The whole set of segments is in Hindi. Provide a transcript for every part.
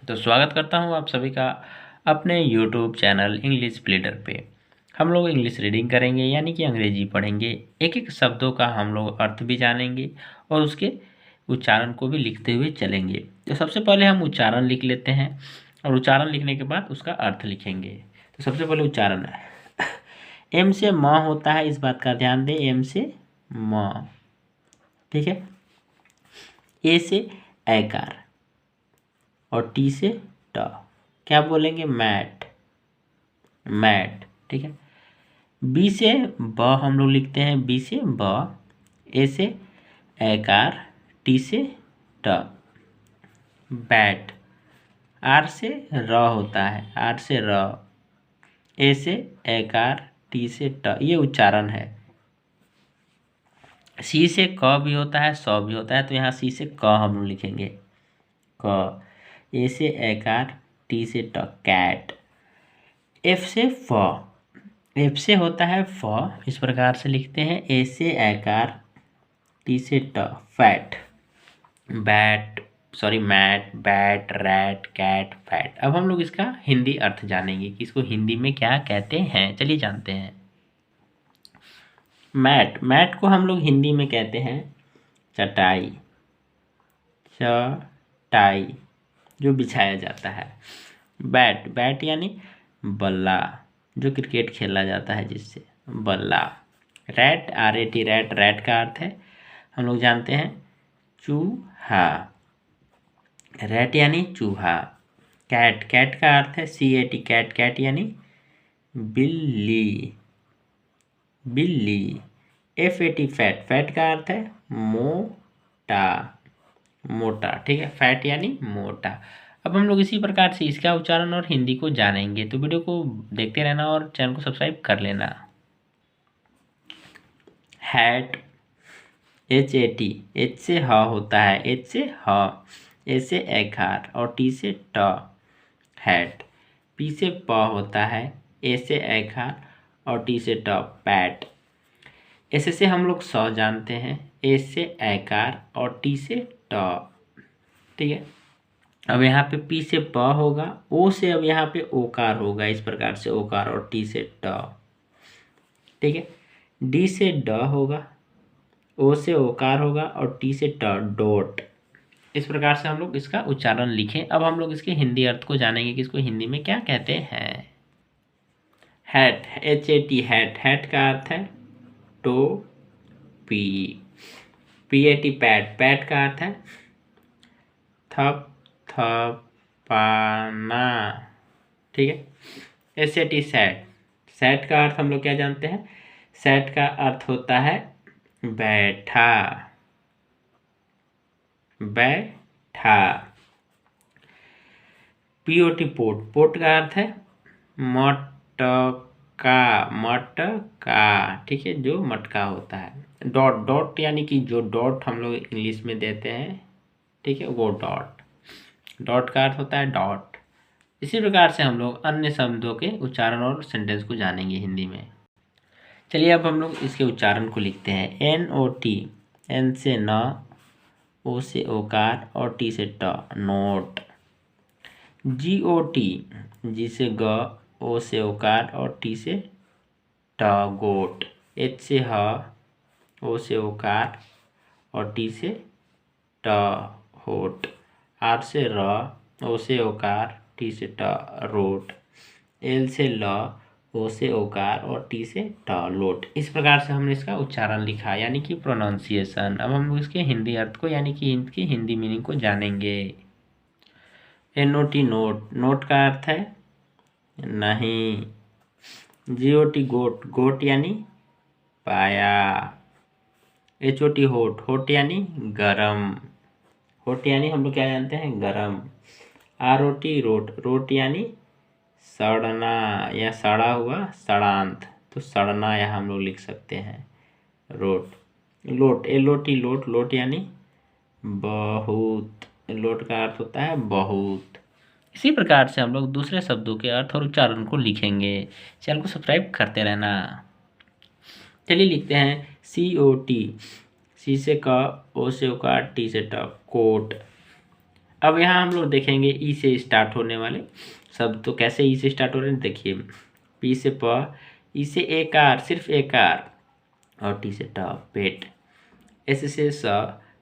तो स्वागत करता हूँ आप सभी का अपने यूट्यूब चैनल इंग्लिश प्लीडर पे। हम लोग इंग्लिश रीडिंग करेंगे यानी कि अंग्रेजी पढ़ेंगे। एक एक शब्दों का हम लोग अर्थ भी जानेंगे और उसके उच्चारण को भी लिखते हुए चलेंगे। तो सबसे पहले हम उच्चारण लिख लेते हैं और उच्चारण लिखने के बाद उसका अर्थ लिखेंगे। तो सबसे पहले उच्चारण है एम से म होता है, इस बात का ध्यान दें। एम से म, ठीक है। ए से ऐकार और टी से ट, क्या बोलेंगे? मैट, मैट, ठीक है। बी से ब हम लोग लिखते हैं, बी से ब। ए से ऐकार, टी से ट, बैट। आर से र होता है, आर से र। ए से ऐकार, टी से ट, ये उच्चारण है। सी से क भी होता है, स भी होता है, तो यहाँ सी से क हम लोग लिखेंगे, क। ए से ऐकार, टी से ट, कैट। एफ से फ, एफ से होता है फ, इस प्रकार से लिखते हैं। ए से ऐकार, टी से ट, fat. Bat, sorry mat, bat, rat, cat, fat. अब हम लोग इसका हिंदी अर्थ जानेंगे कि इसको हिंदी में क्या कहते हैं। चलिए जानते हैं। मैट, मैट को हम लोग हिंदी में कहते हैं चटाई, चटाई, जो बिछाया जाता है। बैट, बैट यानी बल्ला, जो क्रिकेट खेला जाता है जिससे, बल्ला। रैट, RAT, रैट, रैट का अर्थ है हम लोग जानते हैं चूहा, रैट यानी चूहा। कैट, कैट का अर्थ है CAT, कैट, कैट यानी बिल्ली, बिल्ली। FAT, फैट, फैट का अर्थ है मोटा, मोटा, ठीक है। फैट यानी मोटा। अब हम लोग इसी प्रकार से इसका उच्चारण और हिंदी को जानेंगे, तो वीडियो को देखते रहना और चैनल को सब्सक्राइब कर लेना। हैट, HAT, H से ह होता है, H से ह। ए से ऐकार और टी से ट, हैट। पी से प होता है, ए से ऐकार और टी से ट, पैट। ऐसे से हम लोग स जानते हैं, ए से ऐकार और टी से ट, ठीक है। अब यहाँ पे पी से प होगा, ओ से अब यहाँ पे ओकार होगा, इस प्रकार से ओकार और टी से ट, ठीक है। डी से ड होगा, ओ से ओकार होगा और टी से ट, डोट। इस प्रकार से हम लोग इसका उच्चारण लिखें। अब हम लोग इसके हिंदी अर्थ को जानेंगे कि इसको हिंदी में क्या कहते हैं। हैट, HAT, हैट, हैट का अर्थ है टोपी। PAT, पैट, पैट का अर्थ है थप थपाना, ठीक है। SAT, सैट, सैट का अर्थ हम लोग क्या जानते हैं? सैट का अर्थ होता है बैठा, बैठा। POT, पोट, पोट का अर्थ है मटका, मटका, ठीक है, जो मटका होता है। डॉट, डॉट यानी कि जो डॉट हम लोग इंग्लिश में देते हैं, ठीक है, वो डॉट, डॉट का अर्थ होता है डॉट। इसी प्रकार से हम लोग अन्य शब्दों के उच्चारण और सेंटेंस को जानेंगे हिंदी में। चलिए अब हम लोग इसके उच्चारण को लिखते हैं। NOT, N से न, O से ओकार और T से ट, नोट। GOT, जी से ग, ओ से ओकार और टी से ट, गोट। H से ह, ओ से ओकार और टी से ट, होट। R से र, ओ से ओकार, टी से ट, रोट। L से ल, ओ से ओकार और टी से ट, लोट। इस प्रकार से हमने इसका उच्चारण लिखा यानी कि प्रोनाउंसिएशन। अब हम इसके हिंदी अर्थ को यानी कि इनकी हिंदी मीनिंग को जानेंगे। NOT, नोट, नोट का अर्थ है नहीं। GOT, गोट, गोट यानी पाया। HOT, होट, होट यानी गरम, होट यानी हम लोग क्या जानते हैं? गरम। ROT, रोट, रोट यानी सड़ना या सड़ा हुआ, सड़ांत, तो सड़ना यहाँ हम लोग लिख सकते हैं, रोट। लोट, LOT, लोट, लोट यानी बहुत, लोट का अर्थ होता है बहुत। इसी प्रकार से हम लोग दूसरे शब्दों के अर्थ और उच्चारण को लिखेंगे। चैनल को सब्सक्राइब करते रहना। चलिए लिखते हैं COT, सी से क, ओ से ओकार, टी से ट, कोट। अब यहाँ हम लोग देखेंगे ई से स्टार्ट होने वाले शब्द। तो कैसे ई से स्टार्ट हो रहे हैं देखिए, पी से प, ई से एकार, सिर्फ एकार, और टी से ट, पेट। एस से स,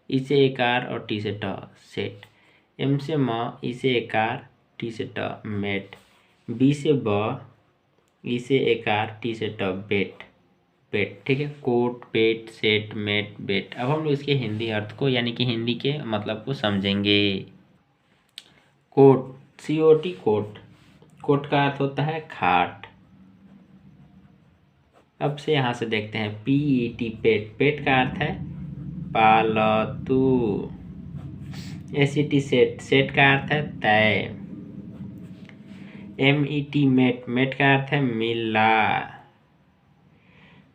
ई से एकार और टी से ट, सेट। एम से म, ई से एकार, टी से ट, मेट। बी से ब, ई से एकार, टी से ट, बेट, बेट। ठीक है, कोट, पेट, सेट, मेट, बेट। अब हम लोग इसके हिंदी अर्थ को यानी कि हिंदी के मतलब को समझेंगे। Coat, COT, coat. कोट का अर्थ होता है खाट। अब से यहाँ से देखते हैं PET, पेट। पेट का अर्थ है पालतू। SET, set. सेट का अर्थ है तय। MET, met. मेट का अर्थ है मिला,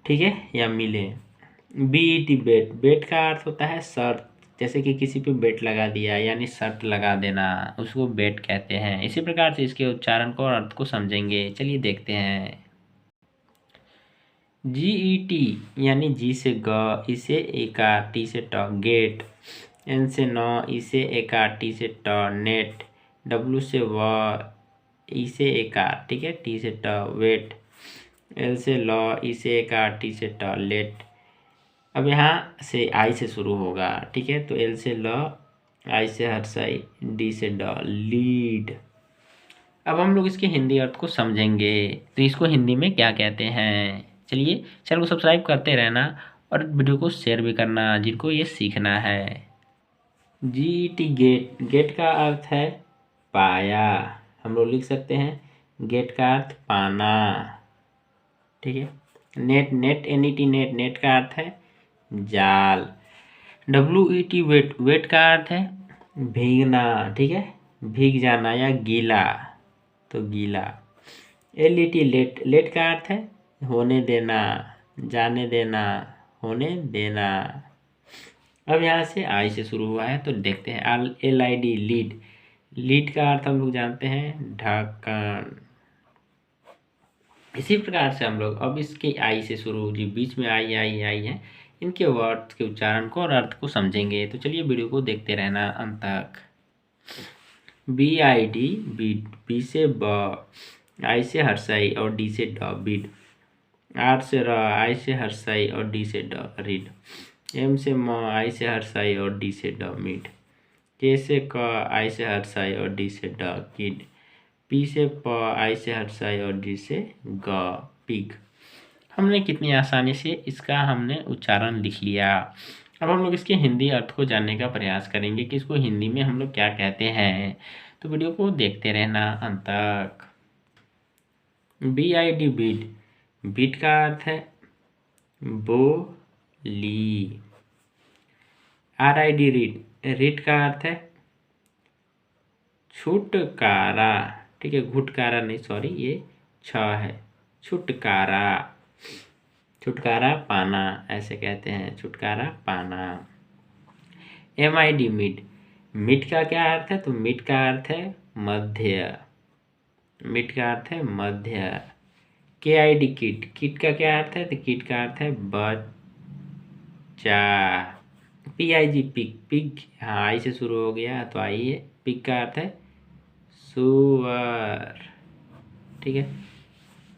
ठीक है, या मिले। BET, बेट। बेट का अर्थ होता है शर्त, जैसे कि किसी पे बेट लगा दिया यानी शर्त लगा देना, उसको बेट कहते हैं। इसी प्रकार से इसके उच्चारण को और अर्थ को समझेंगे। चलिए देखते हैं। GET यानी जी से ग, इसे एकार, टी से ट, गेट। N से न, इसे एकार, टी से ट, नेट। W से व, इसे एकार, ठीक है, टी से ट, वेट। L से ल, इसे एकार, टी से ट, लेट। अब यहाँ से आई से शुरू होगा, ठीक है, तो L से ल, आई से हर्षाई, डी से ड, लीड। अब हम लोग इसके हिंदी अर्थ को समझेंगे, तो इसको हिंदी में क्या कहते हैं। चलिए, चैनल को सब्सक्राइब करते रहना और वीडियो को शेयर भी करना जिनको ये सीखना है। GET, gate. गेट का अर्थ है पाया। हम लोग लिख सकते हैं गेट का अर्थ पाना, ठीक है। Net, net, NET, net. Net का अर्थ है जाल। WET, wait. वेट का अर्थ है भीगना, ठीक है, भीग जाना या गीला, तो गीला। LET, late. लेट का अर्थ है होने देना, जाने देना, होने देना। अब यहाँ से आई से शुरू हुआ है, तो देखते हैं LID, लीड। लीड का अर्थ हम लोग जानते हैं ढक्कन। इसी प्रकार से हम लोग अब इसके आई से शुरू, जो बीच में आई आई आई है, इनके वर्ड के उच्चारण को और अर्थ को समझेंगे। तो चलिए वीडियो को देखते रहना अंत तक। BID, बीड। बी से ब, आई से हर्षाई और डी से ड, बीड। आर से र, आई से हर्षाई और डी से ड, रीड। एम से म, आई से हर्षाई और डी से ड, मीड। के से क, आई से हर्षाई और डी से ड, किड। पी से प, आई से हर्षाई और डी से ग, पिग। हमने कितनी आसानी से इसका हमने उच्चारण लिख लिया। अब हम लोग इसके हिंदी अर्थ को जानने का प्रयास करेंगे कि इसको हिंदी में हम लोग क्या कहते हैं। तो वीडियो को देखते रहना अंत तक। BID, beat. बीट का अर्थ है बोली। RID, read. रीड का अर्थ है छुटकारा, ठीक है, घुटकारा नहीं, सॉरी, ये छ है, छुटकारा। छुटकारा पाना, ऐसे कहते हैं, छुटकारा पाना। MID, mid. मिड का क्या अर्थ है, तो मिड का अर्थ है मध्य। मिड का अर्थ है मध्य। KID, kit. किट का क्या अर्थ है, तो किट का अर्थ है बच्चा। PIG, pig. पिग, हाँ, आई से शुरू हो गया तो आई है। पिग का अर्थ है सुअर, ठीक है।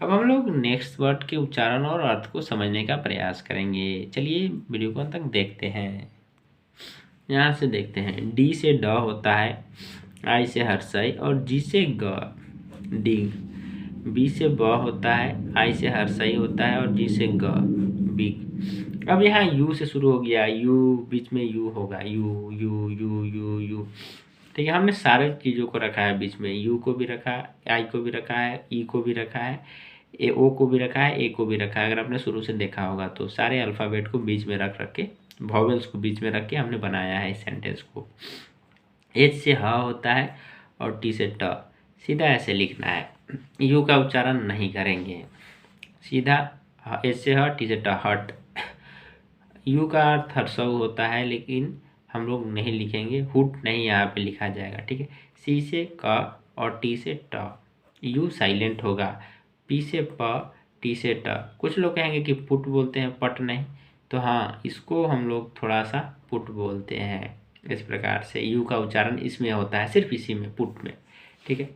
अब हम लोग नेक्स्ट वर्ड के उच्चारण और अर्थ को समझने का प्रयास करेंगे। चलिए वीडियो को अंत तक देखते हैं। यहाँ से देखते हैं, डी से ड होता है, आई से हर्षाई और जी से ग, डिग। बी से ब होता है, आई से हर्षाई होता है और जी से ग, बिग। अब यहाँ यू से शुरू हो गया, यू, बीच में यू होगा, you you you you you, ठीक है। हमने सारे चीज़ों को रखा है बीच में, यू को भी रखा है, आई को भी रखा है, ई को भी रखा है, ओ को भी रखा है, ए को भी रखा है। अगर आपने शुरू से देखा होगा तो सारे अल्फ़ाबेट को बीच में रख के, वॉवेल्स को बीच में रख के हमने बनाया है इस सेंटेंस को। एच से ह होता है और टी से ट, सीधा ऐसे लिखना है, यू का उच्चारण नहीं करेंगे, सीधा एच से ह, टी से ट, हट। यू का अर्थ हर्षव होता है, लेकिन हम लोग नहीं लिखेंगे, हुट नहीं यहाँ पे लिखा जाएगा, ठीक है। सी से क और टी से ट, यू साइलेंट होगा। पी से प, टी से ट। कुछ लोग कहेंगे कि पुट बोलते हैं, पट नहीं, तो हाँ, इसको हम लोग थोड़ा सा पुट बोलते हैं। इस प्रकार से यू का उच्चारण इसमें होता है, सिर्फ इसी में, पुट में। ठीक है,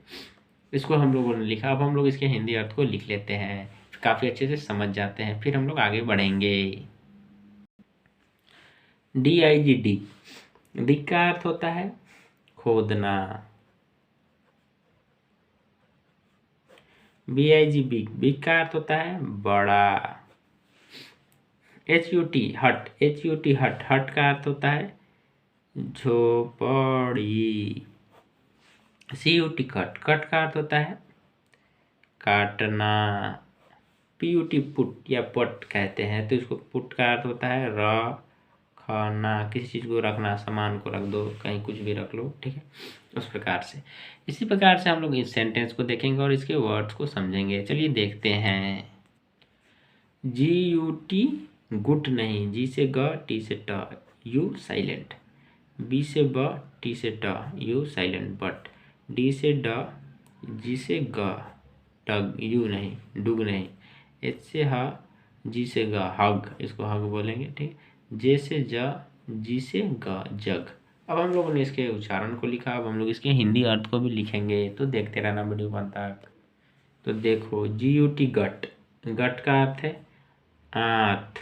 इसको हम लोगों ने लिखा। अब हम लोग इसके हिंदी अर्थ को लिख लेते हैं, काफ़ी अच्छे से समझ जाते हैं, फिर हम लोग आगे बढ़ेंगे। DIGD, दिग का अर्थ होता है खोदना। BIG, बिग, बिग का अर्थ होता है बड़ा। HUT, हट, हट, हट का अर्थ होता है झोपड़ी। CUT, कट, कट का अर्थ होता है काटना। PUT, पुट या पट कहते हैं, तो इसको पुट का अर्थ होता है रखना, किसी चीज़ को रखना, सामान को रख दो, कहीं कुछ भी रख लो। ठीक है, उस प्रकार से। इसी प्रकार से हम लोग इस सेंटेंस को देखेंगे और इसके वर्ड्स को समझेंगे। चलिए देखते हैं। GUT, गुट नहीं, जी से ग, टी से ट, यू साइलेंट। बी से ब, टी से ट, यू साइलेंट बट। डी से ड, जी से ग, टग, यू नहीं, डुग नहीं। एच से ह, जी से ग, हग, इसको हग बोलेंगे। ठीक, जे से ज, जी से ग, जग। अब हम लोगों ने इसके उच्चारण को लिखा, अब हम लोग इसके हिंदी अर्थ को भी लिखेंगे, तो देखते रहना वीडियो को अंत तक। तो देखो, GUT, गट, गट का अर्थ है आंत।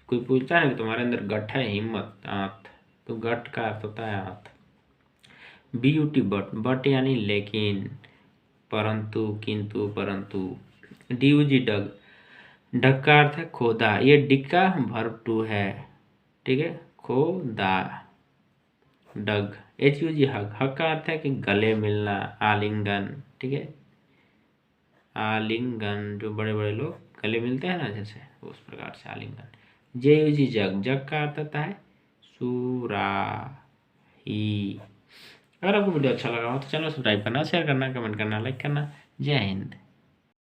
कोई पूछता है कि तुम्हारे अंदर गट है, हिम्मत, आंत, तो गट का अर्थ होता है आंत। BUT, बट, बट यानी लेकिन, परंतु, किंतु, परंतु। DUG, डग, डग का अर्थ है खोदा, ये डिग का वर्ब टू है। ठीक है, खोदा, डग। HUG, हग, हग का अर्थ है कि गले मिलना, आलिंगन। ठीक है, आलिंगन, जो बड़े बड़े लोग गले मिलते हैं ना, जैसे उस प्रकार से आलिंगन। JUG, जग, जग का अर्थ होता है सुराही। अगर आपको वीडियो अच्छा लगा हो तो चैनल सब्सक्राइब करना, शेयर करना, कमेंट करना, लाइक करना। जय हिंद।